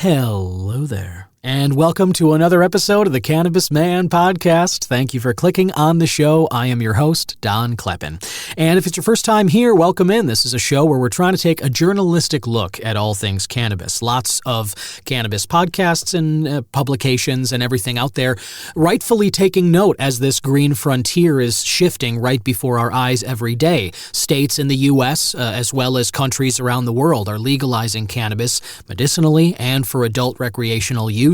Hello there, and welcome to another episode of the Cannabis Man Podcast. Thank you for clicking on the show. I am your host, Don Kleppen. And if it's your first time here, welcome in. This is a show where we're trying to take a journalistic look at all things cannabis. Lots of cannabis podcasts and publications and everything out there, rightfully taking note as this green frontier is shifting right before our eyes every day. States in the U.S., as well as countries around the world, are legalizing cannabis medicinally and for adult recreational use,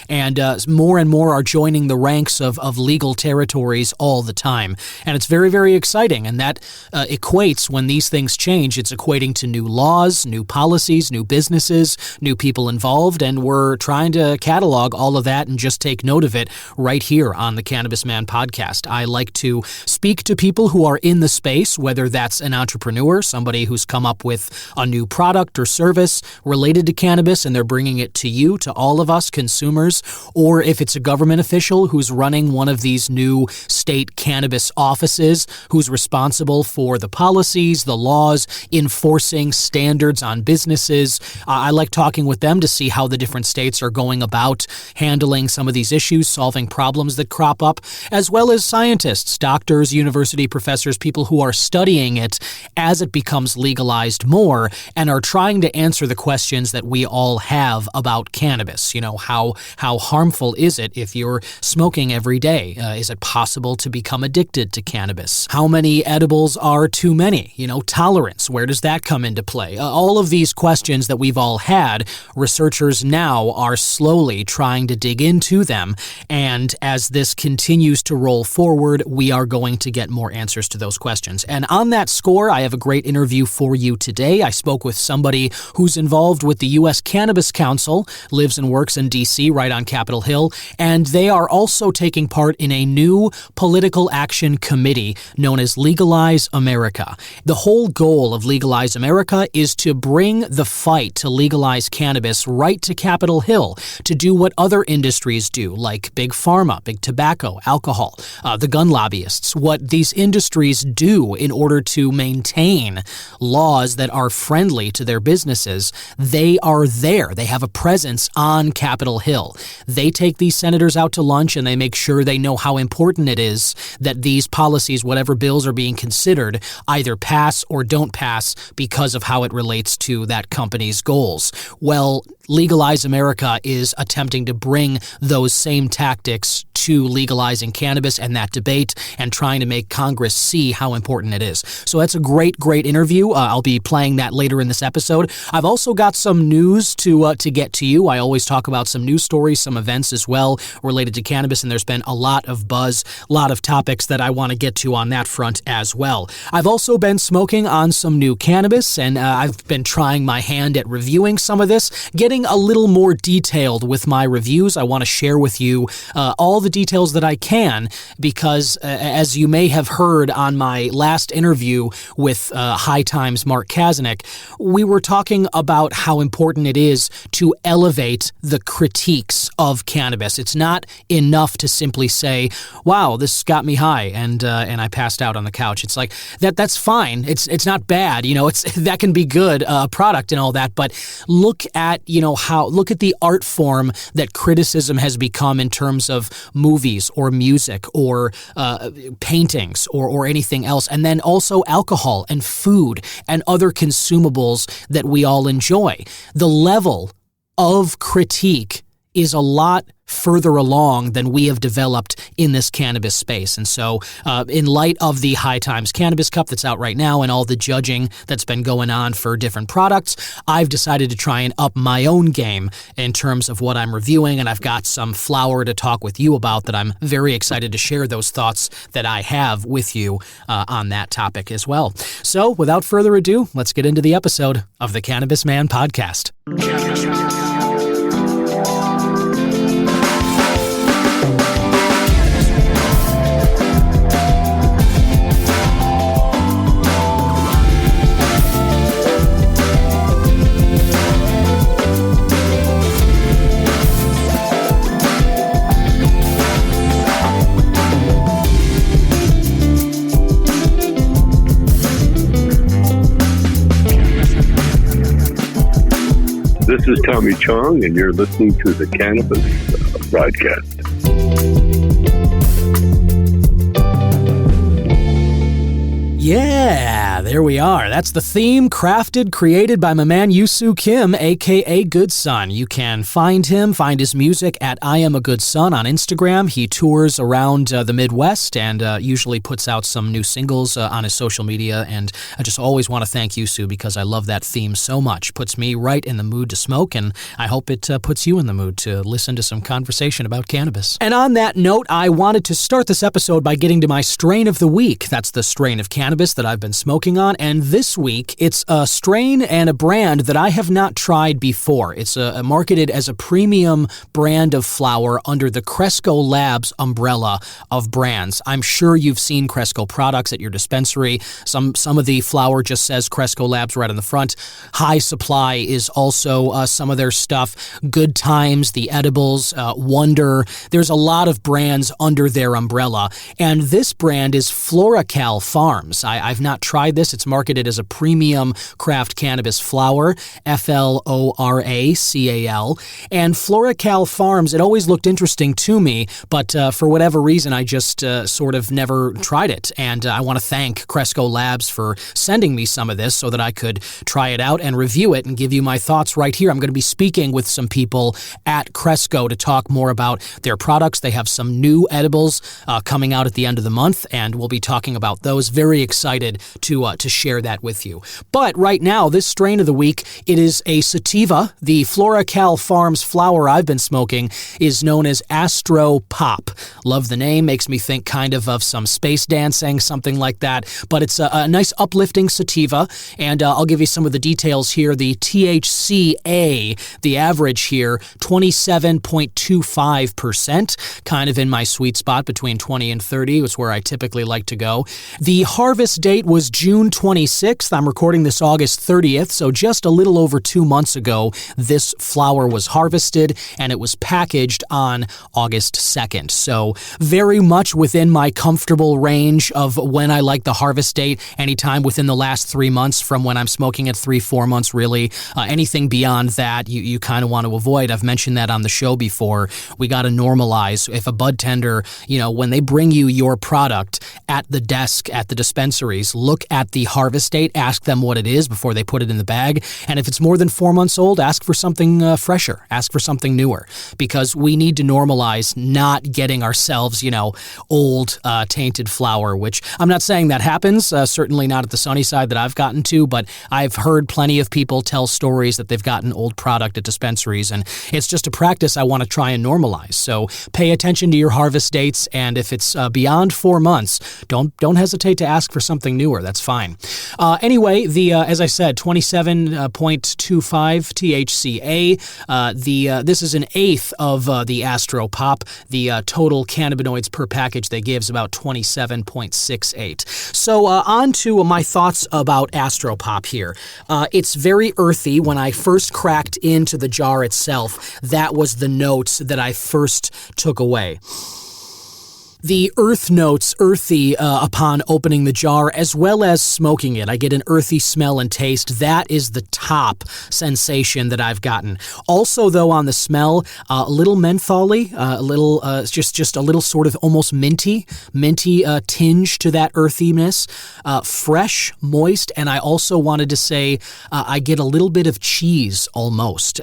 and more are joining the ranks of legal territories all the time. And it's very, very exciting, and that equates, when these things change, it's equating to new laws, new policies, new businesses, new people involved, and we're trying to catalog all of that and just take note of it right here on the Cannabis Man Podcast. I like to speak to people who are in the space, whether that's an entrepreneur, somebody who's come up with a new product or service related to cannabis, and they're bringing it to you, to all of us consumers, or if it's a government official who's running one of these new state cannabis offices, who's responsible for the policies, the laws, enforcing standards on businesses. I like talking with them to see how the different states are going about handling some of these issues, solving problems that crop up, as well as scientists, doctors, university professors, people who are studying it as it becomes legalized more and are trying to answer the questions that we all have about cannabis. You know, how harmful is it if you're smoking every day? Is it possible to become addicted to cannabis? How many edibles are too many? You know, tolerance, where does that come into play? All of these questions that we've all had, researchers now are slowly trying to dig into them. And as this continues to roll forward, we are going to get more answers to those questions. And on that score, I have a great interview for you today. I spoke with somebody who's involved with the U.S. Cannabis Council, lives and works in D.C. right on Capitol Hill, and they are also taking part in a new political action committee known as Legalize America. The whole goal of Legalize America is to bring the fight to legalize cannabis right to Capitol Hill, to do what other industries do, like big pharma, big tobacco, alcohol, the gun lobbyists, what these industries do in order to maintain laws that are friendly to their businesses. They are there. They have a presence on Capitol Hill. They take these senators out to lunch and they make sure they know how important it is that these policies, whatever bills are being considered, either pass or don't pass because of how it relates to that company's goals. Well, Legalize America is attempting to bring those same tactics to legalizing cannabis and that debate and trying to make Congress see how important it is. So that's a great interview. I'll be playing that later in this episode. I've also got some news to get to you. I always talk about some news stories, some events as well related to cannabis, and there's been a lot of buzz, a lot of topics that I want to get to on that front as well. I've also been smoking on some new cannabis, and I've been trying my hand at reviewing some of this, getting a little more detailed with my reviews. I want to share with you all the details that I can because, as you may have heard on my last interview with High Times' Mark Kazanek, we were talking about how important it is to elevate the critiques of cannabis. It's not enough to simply say, wow, this got me high and I passed out on the couch. It's like, that's fine. It's not bad. You know, that can be good, product and all that, but look at the art form that criticism has become in terms of movies or music or paintings or anything else. And then also alcohol and food and other consumables that we all enjoy. The level of critique is a lot further along than we have developed in this cannabis space. And so in light of the High Times Cannabis Cup that's out right now and all the judging that's been going on for different products, I've decided to try and up my own game in terms of what I'm reviewing, and I've got some flower to talk with you about that I'm very excited to share those thoughts that I have with you on that topic as well. So without further ado, let's get into the episode of the Cannabis Man Podcast. This This is Tommy Chong, and you're listening to the Cannabis Broadcast. Yeah, there we are. That's the theme created by my man Yusu Kim, a.k.a. Good Son. You can find his music at I Am a Good Son on Instagram. He tours around the Midwest and usually puts out some new singles on his social media. And I just always want to thank Yusu because I love that theme so much. Puts me right in the mood to smoke, and I hope it puts you in the mood to listen to some conversation about cannabis. And on that note, I wanted to start this episode by getting to my strain of the week. That's the strain of cannabis that I've been smoking on, and this week it's a strain and a brand that I have not tried before. It's marketed as a premium brand of flower under the Cresco Labs umbrella of brands. I'm sure you've seen Cresco products at your dispensary. Some of the flower just says Cresco Labs right on the front. High Supply is also some of their stuff. Good Times, the edibles, Wonder. There's a lot of brands under their umbrella, and this brand is FloraCal Farms. I've not tried this. It's marketed as a premium craft cannabis flower, FLORACAL. And FloraCal Farms, it always looked interesting to me, but for whatever reason, I just sort of never tried it. And I want to thank Cresco Labs for sending me some of this so that I could try it out and review it and give you my thoughts right here. I'm going to be speaking with some people at Cresco to talk more about their products. They have some new edibles coming out at the end of the month, and we'll be talking about those. Very excited to share that with you. But right now, this strain of the week, it is a sativa. The FloraCal Farms flower I've been smoking is known as Astro Pop. Love the name. Makes me think kind of some space dancing, something like that. But it's a nice uplifting sativa, and I'll give you some of the details here. The THCA, the average here, 27.25%, kind of in my sweet spot between 20 and 30. It's where I typically like to go. The harvest date was June 26th. I'm recording this August 30th, so just a little over 2 months ago, this flower was harvested, and it was packaged on August 2nd. So very much within my comfortable range of when I like the harvest date, anytime within the last 3 months from when I'm smoking it, 3-4 months really. Anything beyond that, you kind of want to avoid. I've mentioned that on the show before. We got to normalize. If a bud tender, when they bring you your product at the desk, at the dispensaries, look at the harvest date, ask them what it is before they put it in the bag. And if it's more than 4 months old, ask for something fresher, ask for something newer, because we need to normalize not getting ourselves, old, tainted flower, which I'm not saying that happens, certainly not at the sunny side that I've gotten to, but I've heard plenty of people tell stories that they've gotten old product at dispensaries, and it's just a practice I want to try and normalize. So pay attention to your harvest dates, and if it's beyond 4 months, don't hesitate to ask for something newer. That's fine. Anyway, as I said, 27.25 THCA. This is an eighth of the Astro Pop. The total cannabinoids per package they give is about 27.68. So on to my thoughts about Astro Pop here. It's very earthy. When I first cracked into the jar itself, that was the notes that I first took away. The earth notes, earthy upon opening the jar, as well as smoking it. I get an earthy smell and taste. That is the top sensation that I've gotten. Also, though, on the smell, a little mentholy, a little just a little sort of almost minty tinge to that earthiness. Fresh, moist, and I also wanted to say I get a little bit of cheese almost.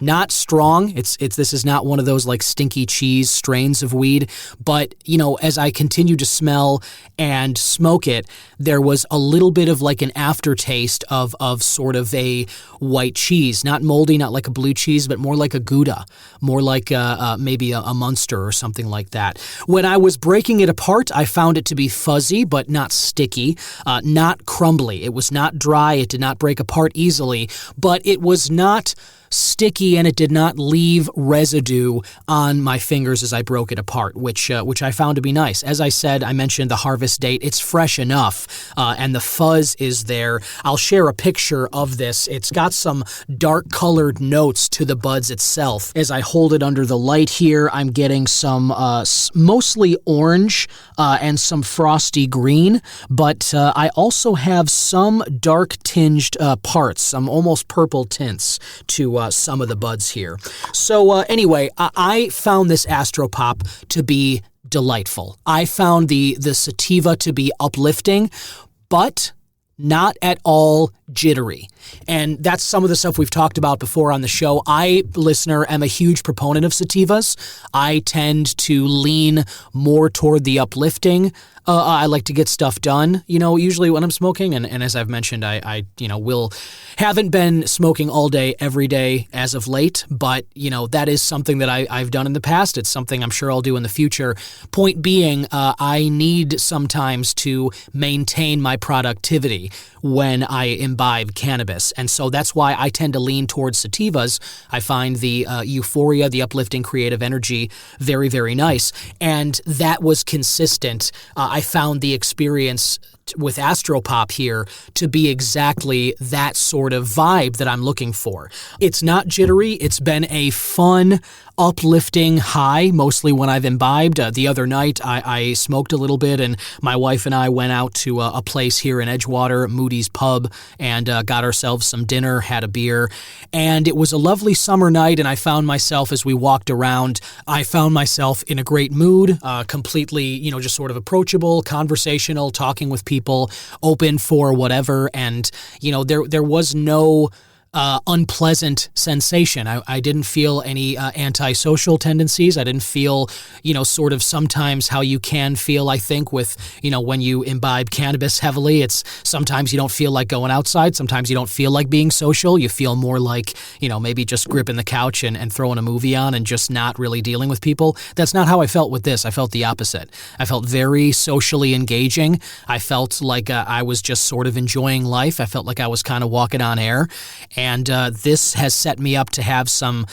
Not strong. This is not one of those like stinky cheese strains of weed, but as I continued to smell and smoke it, there was a little bit of like an aftertaste of sort of a white cheese, not moldy, not like a blue cheese, but more like a Gouda, more like maybe a Munster or something like that. When I was breaking it apart, I found it to be fuzzy, but not sticky, not crumbly. It was not dry. It did not break apart easily, but it was not sticky, and it did not leave residue on my fingers as I broke it apart, which I found to be nice. As I said, I mentioned the harvest date. It's fresh enough, and the fuzz is there. I'll share a picture of this. It's got some dark-colored notes to the buds itself. As I hold it under the light here, I'm getting some mostly orange and some frosty green, but I also have some dark-tinged parts, some almost purple tints to some of the buds here. So anyway, I found this Astropop to be delightful. I found the sativa to be uplifting, but not at all jittery. And that's some of the stuff we've talked about before on the show. I, listener, am a huge proponent of sativas. I tend to lean more toward the uplifting. I like to get stuff done, usually when I'm smoking. And as I've mentioned, I haven't been smoking all day, every day as of late. But, that is something that I've done in the past. It's something I'm sure I'll do in the future. Point being, I need sometimes to maintain my productivity when I imbibe cannabis. And so that's why I tend to lean towards sativas. I find the euphoria, the uplifting creative energy very, very nice. And that was consistent. I found the experience with Astropop here to be exactly that sort of vibe that I'm looking for. It's not jittery. It's been a fun, uplifting high, mostly when I've imbibed. The other night, I smoked a little bit, and my wife and I went out to a place here in Edgewater, Moody's Pub, and got ourselves some dinner, had a beer. And it was a lovely summer night, and I found myself, as we walked around, I found myself in a great mood, completely, just sort of approachable, conversational, talking with people, open for whatever. And, there was no unpleasant sensation. I didn't feel any antisocial tendencies. I didn't feel, sort of sometimes how you can feel, I think, with, when you imbibe cannabis heavily. It's sometimes you don't feel like going outside. Sometimes you don't feel like being social. You feel more like, maybe just gripping the couch and throwing a movie on and just not really dealing with people. That's not how I felt with this. I felt the opposite. I felt very socially engaging. I felt like I was just sort of enjoying life. I felt like I was kind of walking on air. And this has set me up to have some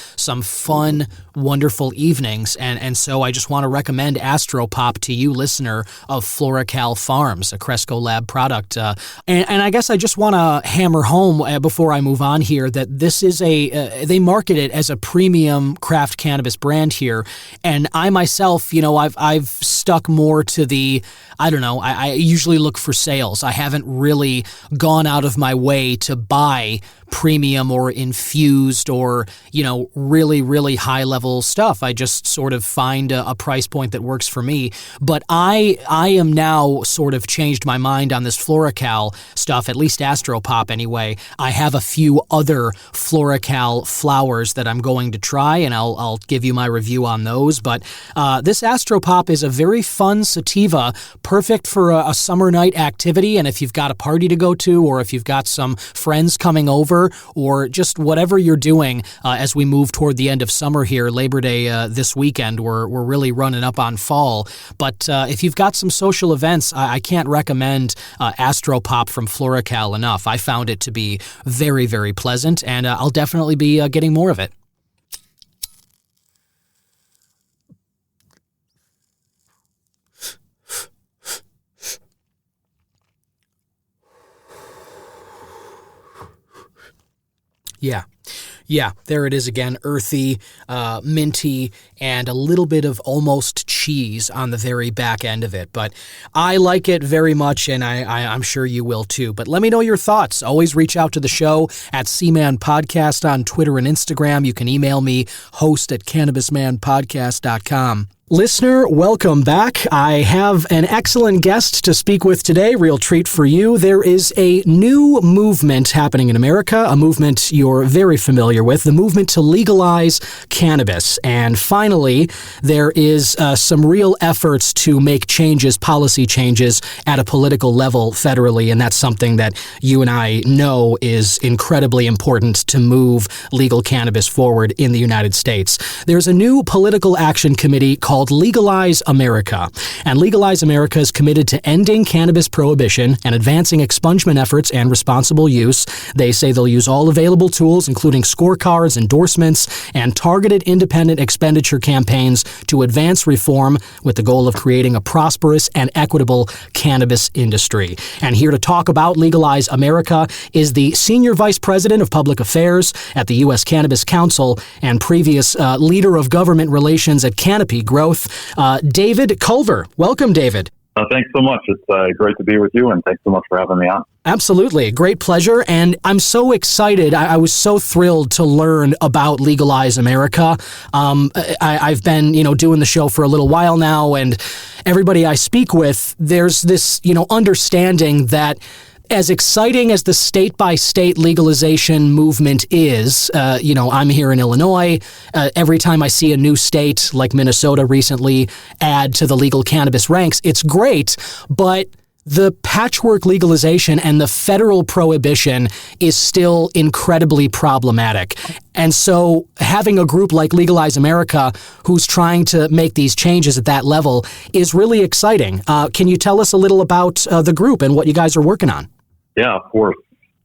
fun, wonderful evenings. And so I just want to recommend Astropop to you, listener of FloraCal Farms, a Cresco Lab product. And I guess I just want to hammer home before I move on here that this is they market it as a premium craft cannabis brand here. And I myself, I've stuck more to the, I usually look for sales. I haven't really gone out of my way to buy premium or infused or, really, really high level stuff. I just sort of find a price point that works for me. But I am now sort of changed my mind on this FloraCal stuff, at least Astropop anyway. I have a few other FloraCal flowers that I'm going to try, and I'll give you my review on those. But this Astropop is a very fun sativa, perfect for a summer night activity. And if you've got a party to go to, or if you've got some friends coming over, or just whatever you're doing as we move toward the end of summer here, Labor Day this weekend, we're really running up on fall. But if you've got some social events, I can't recommend Astropop from FloraCal enough. I found it to be very, very pleasant, and I'll definitely be getting more of it. Yeah, there it is again, earthy, minty, and a little bit of almost cheese on the very back end of it. But I like it very much, and I'm sure you will too. But let me know your thoughts. Always reach out to the show at C-Man Podcast on Twitter and Instagram. You can email me, host@cannabismanpodcast.com. Listener, welcome back. I have an excellent guest to speak with today. Real treat for you. There is a new movement happening in America, a movement you're very familiar with, the movement to legalize cannabis. And finally, there is some real efforts to make changes, policy changes at a political level federally, and that's something that you and I know is incredibly important to move legal cannabis forward in the United States. There's a new political action committee called Legalize America. And Legalize America is committed to ending cannabis prohibition and advancing expungement efforts and responsible use. They say they'll use all available tools, including scorecards, endorsements, and targeted independent expenditure campaigns to advance reform with the goal of creating a prosperous and equitable cannabis industry. And here to talk about Legalize America is the Senior Vice President of Public Affairs at the U.S. Cannabis Council and previous leader of government relations at Canopy Growth, David Culver. Welcome, David. Thanks so much. It's great to be with you, and thanks so much for having me on. Absolutely. Great pleasure. And I'm so excited. I was so thrilled to learn about Legalize America. I've been, doing the show for a little while now, and everybody I speak with, there's this, understanding that as exciting as the state-by-state legalization movement is, I'm here in Illinois. Every time I see a new state, like Minnesota recently, add to the legal cannabis ranks, it's great, but the patchwork legalization and the federal prohibition is still incredibly problematic. And so having a group like Legalize America who's trying to make these changes at that level is really exciting. Can you tell us a little about the group and what you guys are working on? Yeah, of course.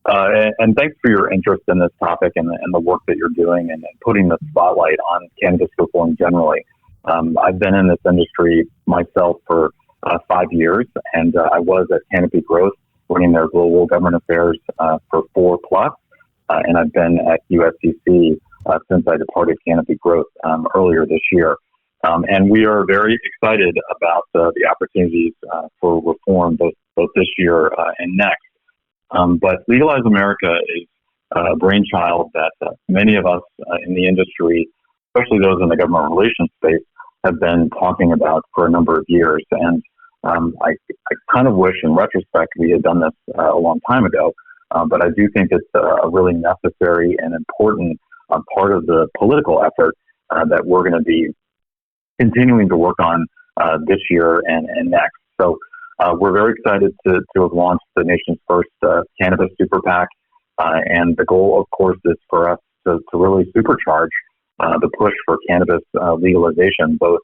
And thanks for your interest in this topic and the work that you're doing and putting the spotlight on cannabis reform generally. I've been in this industry myself for 5 years, and I was at Canopy Growth, running their global government affairs for 4+, and I've been at USCC since I departed Canopy Growth earlier this year. And we are very excited about the opportunities for reform both this year and next. But Legalize America is a brainchild that many of us in the industry, especially those in the government relations space, have been talking about for a number of years. And I kind of wish, in retrospect, we had done this a long time ago. But I do think it's a really necessary and important part of the political effort that we're going to be continuing to work on this year and next. So we're very excited to have launched the nation's first cannabis super PAC. And the goal, of course, is for us to really supercharge the push for cannabis legalization, both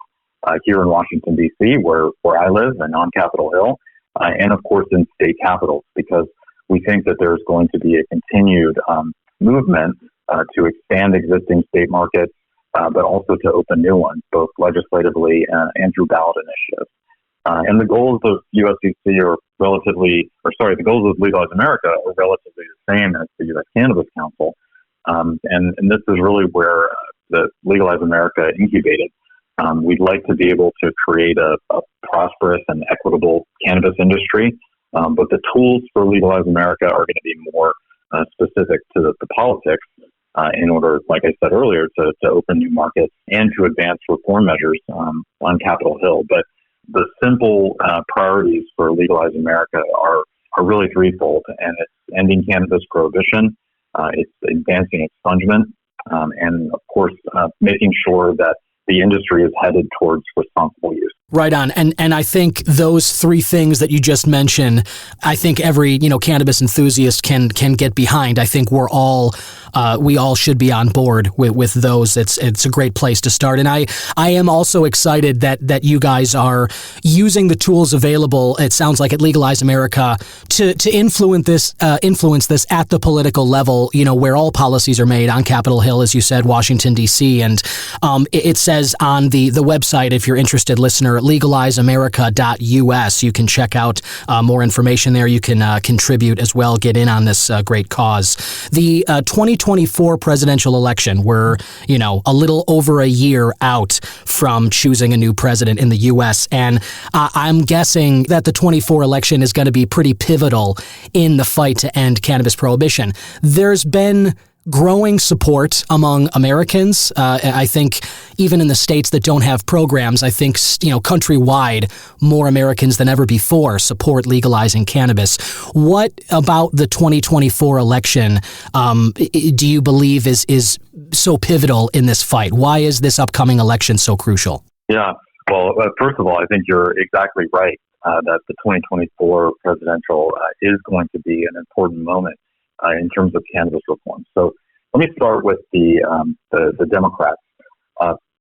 here in Washington, D.C., where I live, and on Capitol Hill, and, of course, in state capitals, because we think that there's going to be a continued movement to expand existing state markets, but also to open new ones, both legislatively and through ballot initiatives. And the goals of USCC are the goals of Legalize America are relatively the same as the U.S. Cannabis Council. And this is really where the Legalize America incubated. We'd like to be able to create a prosperous and equitable cannabis industry, but the tools for Legalize America are going to be more specific to the politics in order, like I said earlier, to open new markets and to advance reform measures on Capitol Hill. But the simple priorities for Legalize America are really threefold, and it's ending cannabis prohibition, it's advancing expungement, and of course, making sure that the industry is headed towards responsible use. Right on. And I think those three things that you just mentioned, I think every, cannabis enthusiast can get behind. I think we all should be on board with those. It's a great place to start. And I am also excited that you guys are using the tools available, it sounds like, at Legalize America to influence this at the political level, where all policies are made on Capitol Hill, as you said, Washington, D.C. And it says on the website, if you're interested, listener, legalizeamerica.us. You can check out more information there. You can contribute as well, get in on this great cause. The 2024 presidential election, we're, a little over a year out from choosing a new president in the U.S., and I'm guessing that the 24 election is going to be pretty pivotal in the fight to end cannabis prohibition. There's been growing support among Americans. I think even in the states that don't have programs, I think, countrywide, more Americans than ever before support legalizing cannabis. What about the 2024 election do you believe is so pivotal in this fight? Why is this upcoming election so crucial? Yeah, well, first of all, I think you're exactly right that the 2024 presidential is going to be an important moment in terms of cannabis reform. So let me start with the Democrats.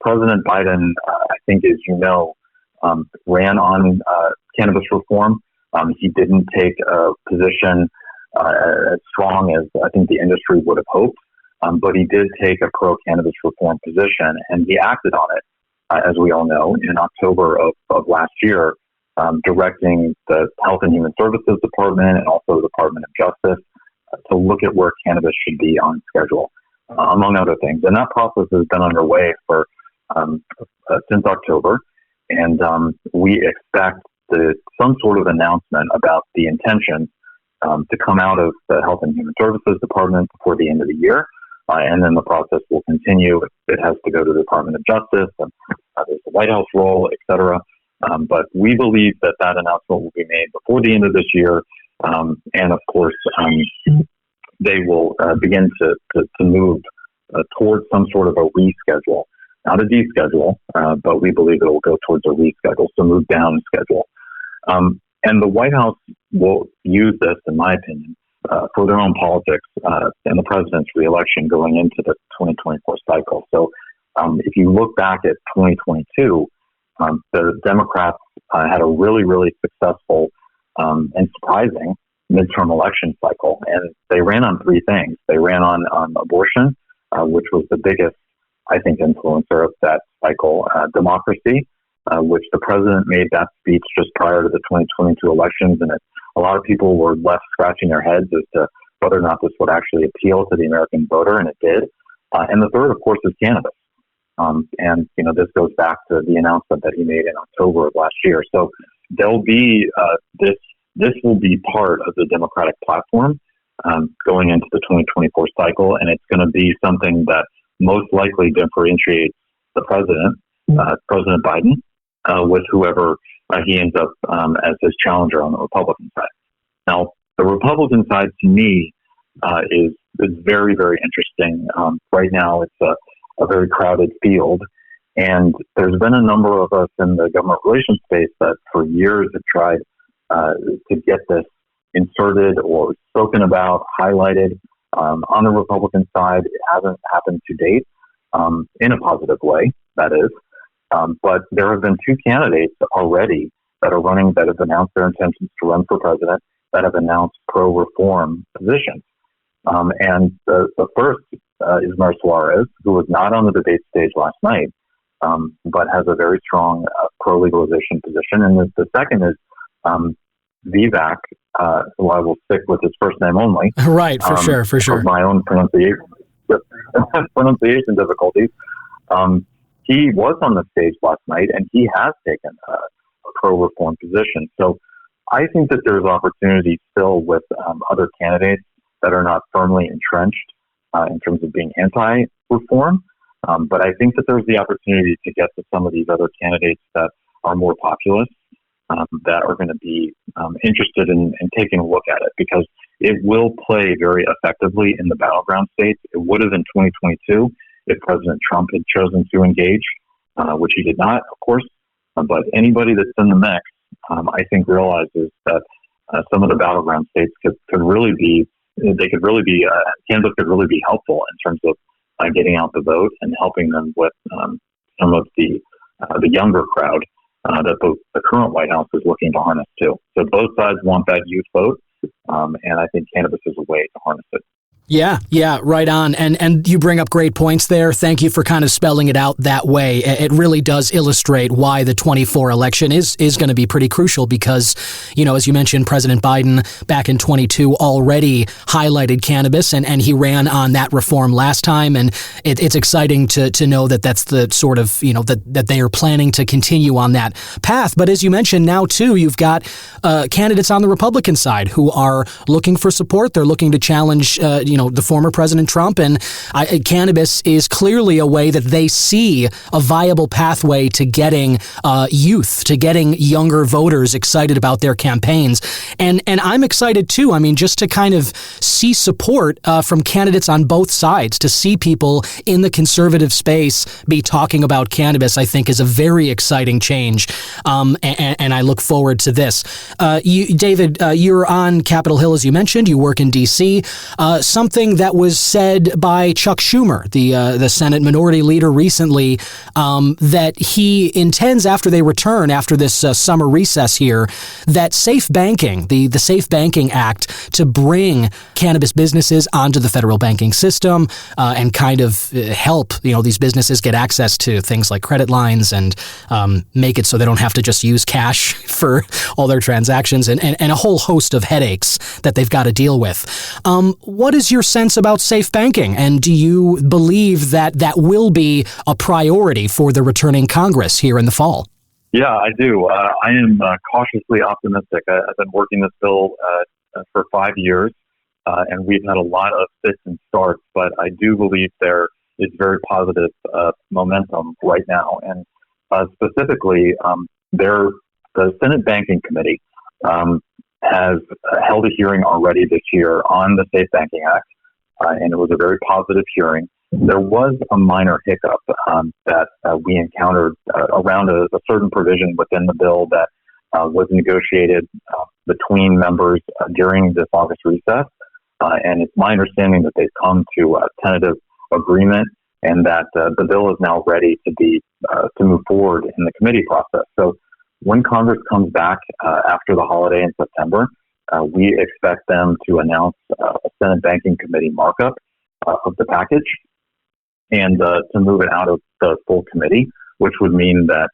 President Biden, I think, as you know, ran on cannabis reform. He didn't take a position as strong as I think the industry would have hoped, but he did take a pro-cannabis reform position, and he acted on it, as we all know, in October of last year, directing the Health and Human Services Department and also the Department of Justice to look at where cannabis should be on schedule, among other things. And that process has been underway for since October, and we expect some sort of announcement about the intention to come out of the Health and Human Services Department before the end of the year. And then the process will continue. It has to go to the Department of Justice, and there's the White House role, et cetera. But we believe that announcement will be made before the end of this year. And of course, they will begin to move towards some sort of a reschedule, not a deschedule, but we believe it will go towards a reschedule, so move down schedule. And the White House will use this, in my opinion, for their own politics and the president's reelection going into the 2024 cycle. So if you look back at 2022, the Democrats had a really, really successful and surprising midterm election cycle. And they ran on three things. They ran on abortion, which was the biggest, I think, influencer of that cycle, democracy, which the president made that speech just prior to the 2022 elections. And a lot of people were left scratching their heads as to whether or not this would actually appeal to the American voter, and it did. And the third, of course, is cannabis. And, this goes back to the announcement that he made in October of last year. So there'll be, this will be part of the Democratic platform going into the 2024 cycle, and it's going to be something that most likely differentiates the president, President Biden, with whoever he ends up as his challenger on the Republican side. Now, the Republican side, to me, is very, very interesting. Right now, it's a very crowded field, and there's been a number of us in the government relations space that for years have tried to get this inserted or spoken about, highlighted. On the Republican side, it hasn't happened to date in a positive way, that is. But there have been two candidates already that are running that have announced their intentions to run for president, that have announced pro-reform positions. And the first is Mar Suarez, who was not on the debate stage last night, but has a very strong pro-legalization position. And the second is Vivek, who I will stick with his first name only. Right, for sure. For my own pronunciation difficulties. He was on the stage last night, and he has taken a pro-reform position. So I think that there's opportunity still with other candidates that are not firmly entrenched in terms of being anti-reform. But I think that there's the opportunity to get to some of these other candidates that are more populist, that are going to be interested in taking a look at it, because it will play very effectively in the battleground states. It would have in 2022 if President Trump had chosen to engage, which he did not, of course. But anybody that's in the mix, I think, realizes that some of the battleground states could really be Kansas could really be helpful in terms of getting out the vote and helping them with some of the younger crowd that the current White House is looking to harness too. So both sides want that youth vote, and I think cannabis is a way to harness it. Yeah, right on. And you bring up great points there. Thank you for kind of spelling it out that way. It really does illustrate why the 24 election is going to be pretty crucial because, as you mentioned, President Biden back in 22 already highlighted cannabis and he ran on that reform last time. And it's exciting to know that that's the sort of, that they are planning to continue on that path. But as you mentioned now, too, you've got candidates on the Republican side who are looking for support. They're looking to challenge, the former President Trump, and cannabis is clearly a way that they see a viable pathway to getting youth, to getting younger voters excited about their campaigns. And I'm excited too. I mean, just to kind of see support from candidates on both sides, to see people in the conservative space be talking about cannabis, I think is a very exciting change. And I look forward to this. David, you're on Capitol Hill, as you mentioned. You work in D.C. Something that was said by Chuck Schumer, the Senate Minority Leader, recently, that he intends after they return, after this summer recess here, that safe banking, the Safe Banking Act, to bring cannabis businesses onto the federal banking system and kind of help these businesses get access to things like credit lines and make it so they don't have to just use cash for all their transactions and a whole host of headaches that they've got to deal with. What is your sense about safe banking, and do you believe that that will be a priority for the returning Congress here in the fall? Yeah, I do. I am cautiously optimistic. I've been working this bill for 5 years, and we've had a lot of fits and starts, but I do believe there is very positive momentum right now. And specifically, the Senate Banking Committee has held a hearing already this year on the Safe Banking Act, and it was a very positive hearing. There was a minor hiccup that we encountered around a certain provision within the bill that was negotiated between members during this August recess. And it's my understanding that they've come to a tentative agreement and that the bill is now ready to move forward in the committee process. So when Congress comes back after the holiday in September, we expect them to announce a Senate Banking Committee markup of the package and to move it out of the full committee, which would mean that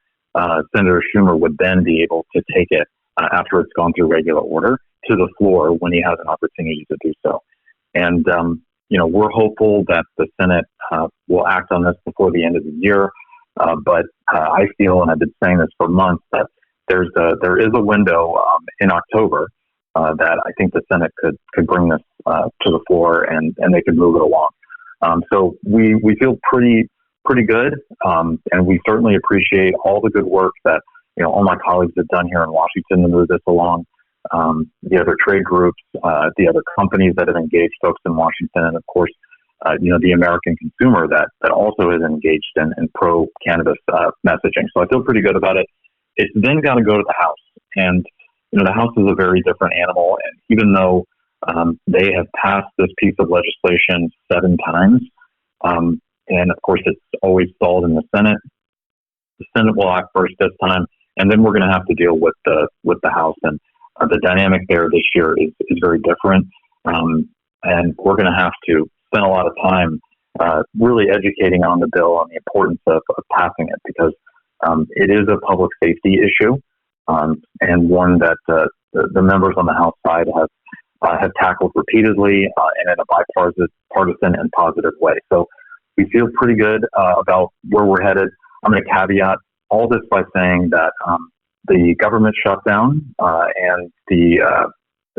Senator Schumer would then be able to take it after it's gone through regular order to the floor when he has an opportunity to do so. And, we're hopeful that the Senate will act on this before the end of the year. But I feel, and I've been saying this for months, that there is a window in October that I think the Senate could bring this to the floor and they could move it along. So we feel pretty good, and we certainly appreciate all the good work that all my colleagues have done here in Washington to move this along. The other trade groups, the other companies that have engaged folks in Washington, and of course, the American consumer that also is engaged in pro-cannabis messaging. So I feel pretty good about it. It's then got to go to the House, and the House is a very different animal. And even though they have passed this piece of legislation 7 times, and of course it's always stalled in the Senate. The Senate will act first this time, and then we're going to have to deal with the House. And the dynamic there this year is very different, and we're going to have to spend a lot of time really educating on the bill and the importance of passing it, because it is a public safety issue, and one that the members on the House side have tackled repeatedly and in a bipartisan and positive way. So we feel pretty good about where we're headed. I'm going to caveat all this by saying that the government shutdown and the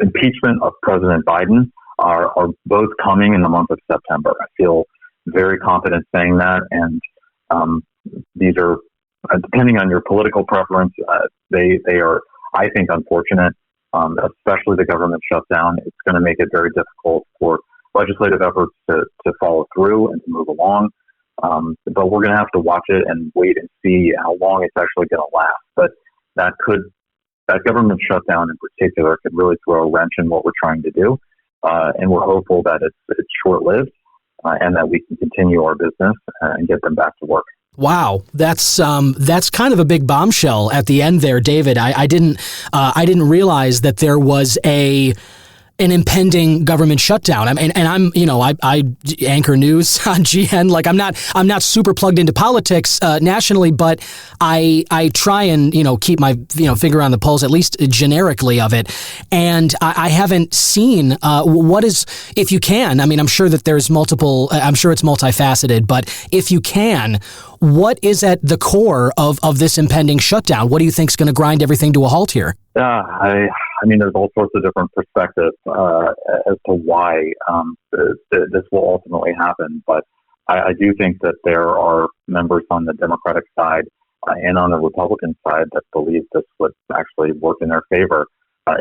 impeachment of President Biden are both coming in the month of September. I feel very confident saying that, and these are, depending on your political preference, they are, I think, unfortunate. Especially the government shutdown. It's going to make it very difficult for legislative efforts to follow through and to move along. But we're going to have to watch it and wait and see how long it's actually going to last. But that government shutdown in particular could really throw a wrench in what we're trying to do. And we're hopeful that it's short-lived and that we can continue our business and get them back to work. Wow, that's kind of a big bombshell at the end there, David. I didn't realize that there was an impending government shutdown. I mean, and I anchor news on GN. Like I'm not super plugged into politics nationally, but I try and keep my finger on the pulse, at least generically, of it. And I haven't seen what is, if you can. I mean, I'm sure that there's multiple. I'm sure it's multifaceted, but if you can, what is at the core of this impending shutdown? What do you think is going to grind everything to a halt here? I mean, there's all sorts of different perspectives as to why this will ultimately happen. But I do think that there are members on the Democratic side and on the Republican side that believe this would actually work in their favor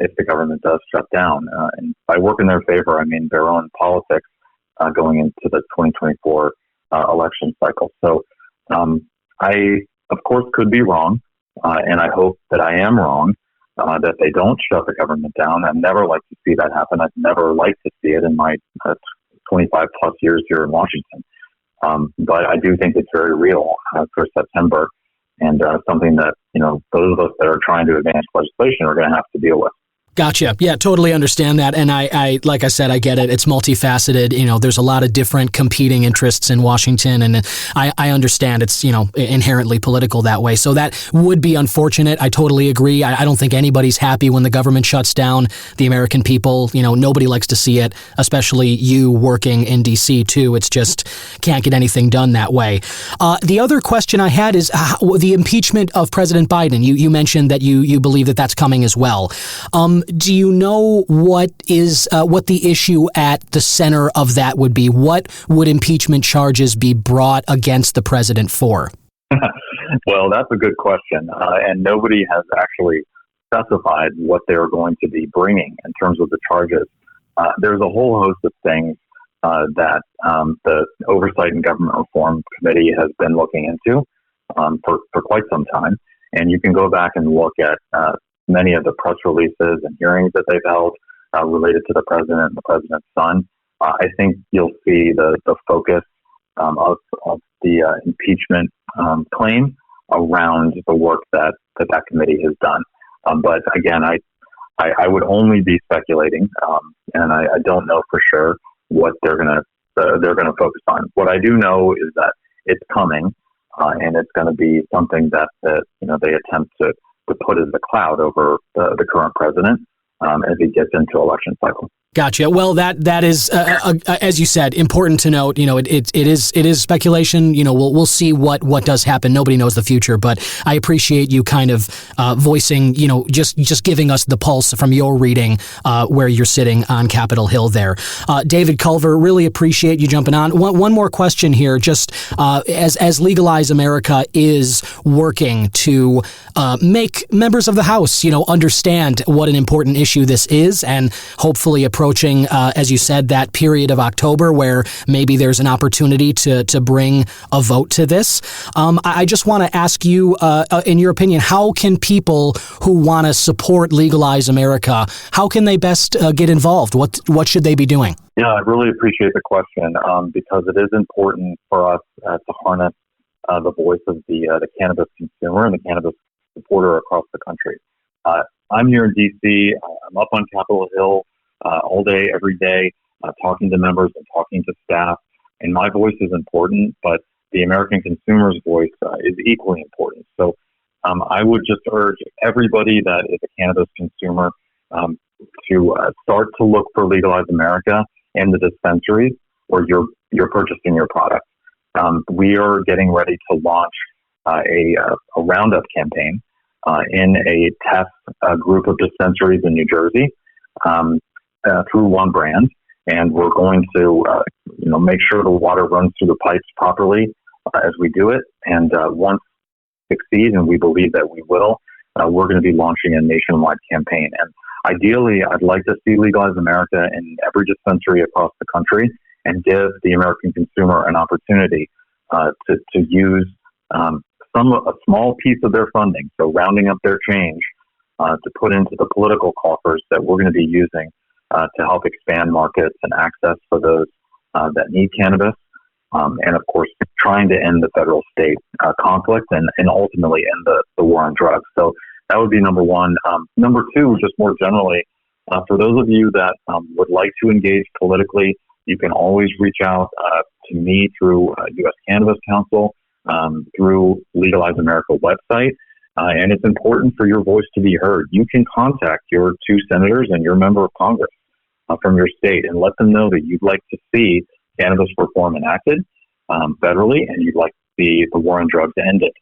if the government does shut down. And by work in their favor, I mean their own politics going into the 2024 election cycle. So I, of course, could be wrong, and I hope that I am wrong, that they don't shut the government down. I'd never like to see that happen. I'd never like to see it in my 25 plus years here in Washington. But I do think it's very real for September, and something that, those of us that are trying to advance legislation are going to have to deal with. Gotcha. Yeah, totally understand that. And I like I said, I get it. It's multifaceted. There's a lot of different competing interests in Washington, and I understand it's, inherently political that way. So that would be unfortunate. I totally agree. I don't think anybody's happy when the government shuts down the American people. Nobody likes to see it, especially you working in D.C. too. It's just can't get anything done that way. The other question I had is the impeachment of President Biden. You mentioned that you believe that that's coming as well. Do you know what the issue at the center of that would be? What would impeachment charges be brought against the president for? Well, that's a good question. And nobody has actually specified what they're going to be bringing in terms of the charges. There's a whole host of things that the Oversight and Government Reform Committee has been looking into for quite some time. And you can go back and look at many of the press releases and hearings that they've held related to the president and the president's son. I think you'll see the focus of the impeachment claim around the work that committee has done. But again, I would only be speculating, and I don't know for sure what they're gonna focus on. What I do know is that it's coming, and it's going to be something that they attempt to put as a cloud over the current president as he gets into election cycle. Gotcha. Well, that is, as you said, important to note. It is speculation. We'll see what does happen. Nobody knows the future, but I appreciate you kind of voicing, just giving us the pulse from your reading where you're sitting on Capitol Hill there. David Culver, really appreciate you jumping on. One more question here, just as Legalize America is working to make members of the House, understand what an important issue this is, and hopefully approaching, as you said, that period of October where maybe there's an opportunity to bring a vote to this. I just want to ask you, in your opinion, how can people who want to support Legalize America, how can they best get involved? What should they be doing? Yeah, I really appreciate the question because it is important for us to harness the voice of the cannabis consumer and the cannabis supporter across the country. I'm here in D.C. I'm up on Capitol Hill all day, every day, talking to members and talking to staff. And my voice is important, but the American consumer's voice is equally important. So I would just urge everybody that is a cannabis consumer to start to look for Legalize America in the dispensaries where you're purchasing your product. We are getting ready to launch a Roundup campaign in a test group of dispensaries in New Jersey through one brand, and we're going to make sure the water runs through the pipes properly as we do it. And once we succeed, and we believe that we will, we're going to be launching a nationwide campaign. And ideally, I'd like to see Legalize America in every dispensary across the country and give the American consumer an opportunity to use a small piece of their funding, so rounding up their change, to put into the political coffers that we're going to be using to help expand markets and access for those that need cannabis, and of course, trying to end the federal-state conflict and ultimately end the war on drugs. So that would be number one. Number two, just more generally, for those of you that would like to engage politically, you can always reach out to me through U.S. Cannabis Council, through Legalize America website. And it's important for your voice to be heard. You can contact your two senators and your member of Congress from your state and let them know that you'd like to see cannabis reform enacted federally, and you'd like to see the war on drugs ended.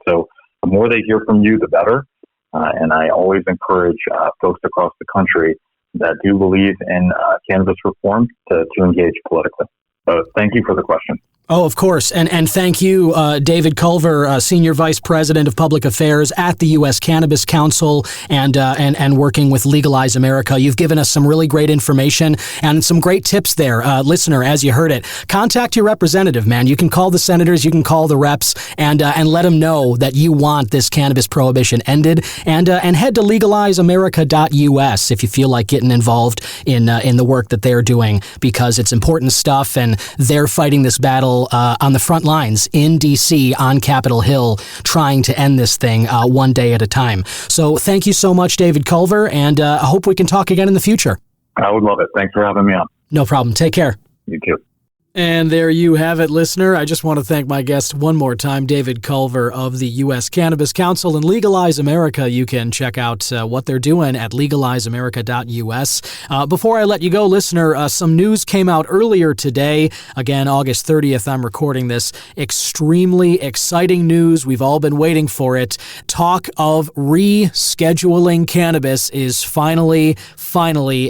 So the more they hear from you, the better. And I always encourage folks across the country that do believe in cannabis reform to engage politically. So thank you for the question. Oh, of course. And thank you, David Culver, Senior Vice President of Public Affairs at the U.S. Cannabis Council and working with Legalize America. You've given us some really great information and some great tips there. Listener, as you heard it, contact your representative, man. You can call the senators, you can call the reps, and let them know that you want this cannabis prohibition ended. And head to legalizeamerica.us if you feel like getting involved in the work that they're doing, because it's important stuff, and they're fighting this battle people on the front lines in D.C. on Capitol Hill trying to end this thing one day at a time. So thank you so much, David Culver, and I hope we can talk again in the future. I would love it. Thanks for having me on. No problem. Take care. You too. And there you have it, listener. I just want to thank my guest one more time, David Culver of the U.S. Cannabis Council and Legalize America. You can check out what they're doing at legalizeamerica.us. Before I let you go, listener, some news came out earlier today. Again, August 30th, I'm recording this. Extremely exciting news. We've all been waiting for it. Talk of rescheduling cannabis is finally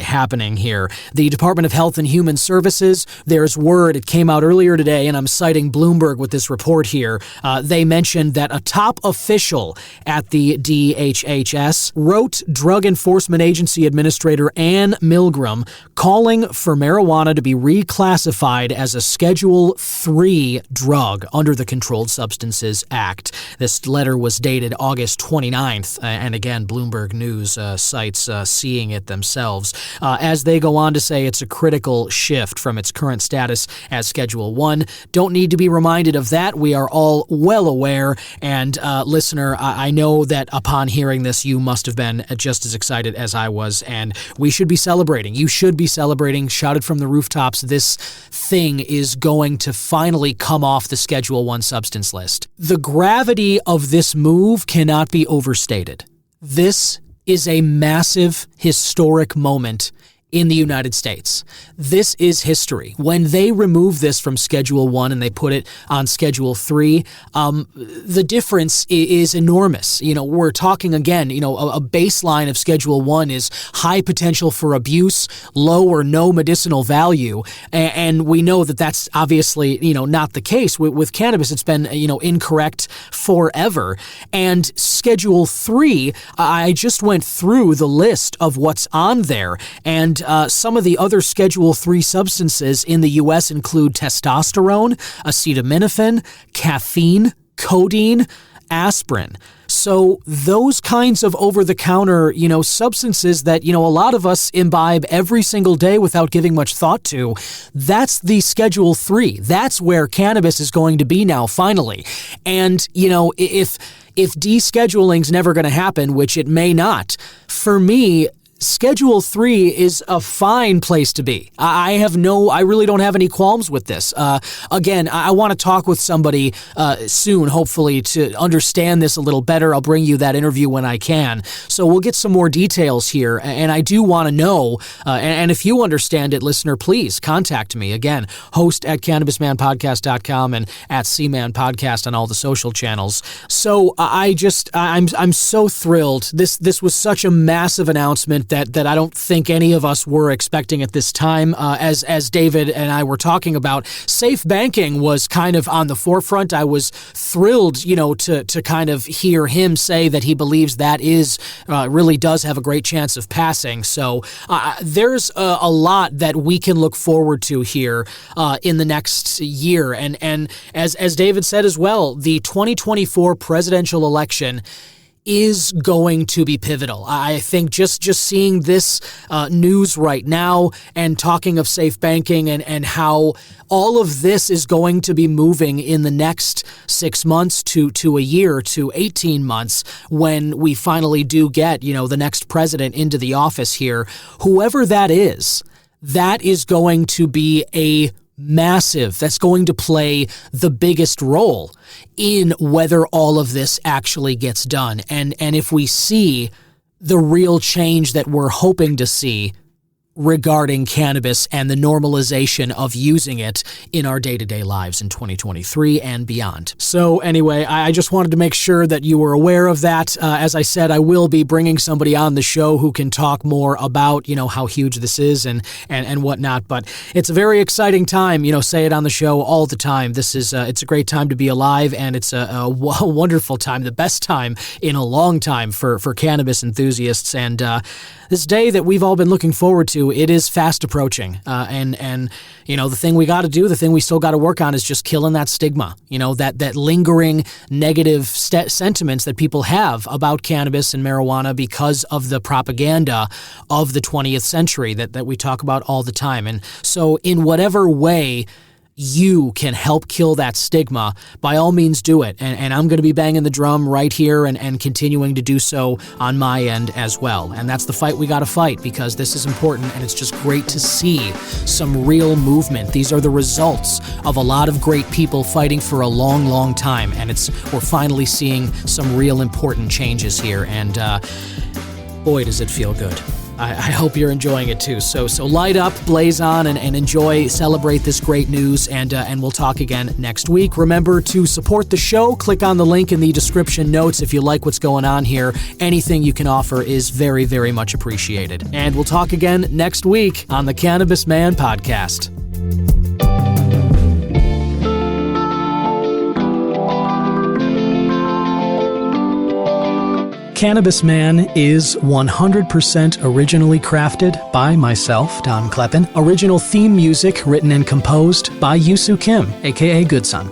happening here. The Department of Health and Human Services, there's word. It came out earlier today, and I'm citing Bloomberg with this report here. They mentioned that a top official at the DHHS wrote Drug Enforcement Agency Administrator Ann Milgram calling for marijuana to be reclassified as a Schedule III drug under the Controlled Substances Act. This letter was dated August 29th, and again, Bloomberg News cites seeing it themselves. As they go on to say, it's a critical shift from its current status as Schedule 1. Don't need to be reminded of that. We are all well aware. And listener, I know that upon hearing this, you must have been just as excited as I was. And we should be celebrating. You should be celebrating. Shouted from the rooftops. This thing is going to finally come off the Schedule 1 substance list. The gravity of this move cannot be overstated. This is a massive historic moment in the United States. This is history. When they remove this from Schedule 1 and they put it on Schedule 3, the difference is enormous. We're talking again, a baseline of Schedule 1 is high potential for abuse, low or no medicinal value. And we know that that's obviously, not the case. With cannabis, it's been, incorrect forever. And Schedule 3, I just went through the list of what's on there, and some of the other Schedule 3 substances in the U.S. include testosterone, acetaminophen, caffeine, codeine, aspirin. So those kinds of over-the-counter, substances that, a lot of us imbibe every single day without giving much thought to, that's the Schedule 3. That's where cannabis is going to be now, finally. And, if descheduling's never going to happen, which it may not, for me, Schedule 3 is a fine place to be. I really don't have any qualms with this. Again, I want to talk with somebody soon, hopefully, to understand this a little better. I'll bring you that interview when I can. So we'll get some more details here. And I do want to know, and if you understand it, listener, please contact me. Again, host at cannabismanpodcast.com and at cmanpodcast on all the social channels. So I'm so thrilled. This was such a massive announcement that I don't think any of us were expecting at this time. As David and I were talking about, safe banking was kind of on the forefront. I was thrilled, to kind of hear him say that he believes that really does have a great chance of passing. So there's a lot that we can look forward to here in the next year. And as David said as well, the 2024 presidential election is going to be pivotal. I think just seeing this news right now and talking of safe banking and how all of this is going to be moving in the next 6 months to a year to 18 months when we finally do get, the next president into the office here, whoever that is going to be that's going to play the biggest role in whether all of this actually gets done. And if we see the real change that we're hoping to see regarding cannabis and the normalization of using it in our day-to-day lives in 2023 and beyond. So anyway, I just wanted to make sure that you were aware of that. As I said, I will be bringing somebody on the show who can talk more about, how huge this is and whatnot. But it's a very exciting time, say it on the show all the time. This is, it's a great time to be alive, and it's a wonderful time, the best time in a long time for cannabis enthusiasts. And this day that we've all been looking forward to, it is fast approaching. And the thing we got to do, the thing we still got to work on is just killing that stigma, that lingering negative sentiments that people have about cannabis and marijuana because of the propaganda of the 20th century that we talk about all the time. And so in whatever way you can help kill that stigma, by all means do it. And I'm going to be banging the drum right here and continuing to do so on my end as well. And that's the fight we got to fight, because this is important, and it's just great to see some real movement. These are the results of a lot of great people fighting for a long, long time, and we're finally seeing some real important changes here, and boy, does it feel good. I hope you're enjoying it too. So light up, blaze on, and enjoy, celebrate this great news, and we'll talk again next week. Remember to support the show. Click on the link in the description notes if you like what's going on here. Anything you can offer is very, very much appreciated. And we'll talk again next week on the Cannabis Man Podcast. Cannabis Man is 100% originally crafted by myself, Don Kleppen. Original theme music written and composed by Yusu Kim, aka Good Son.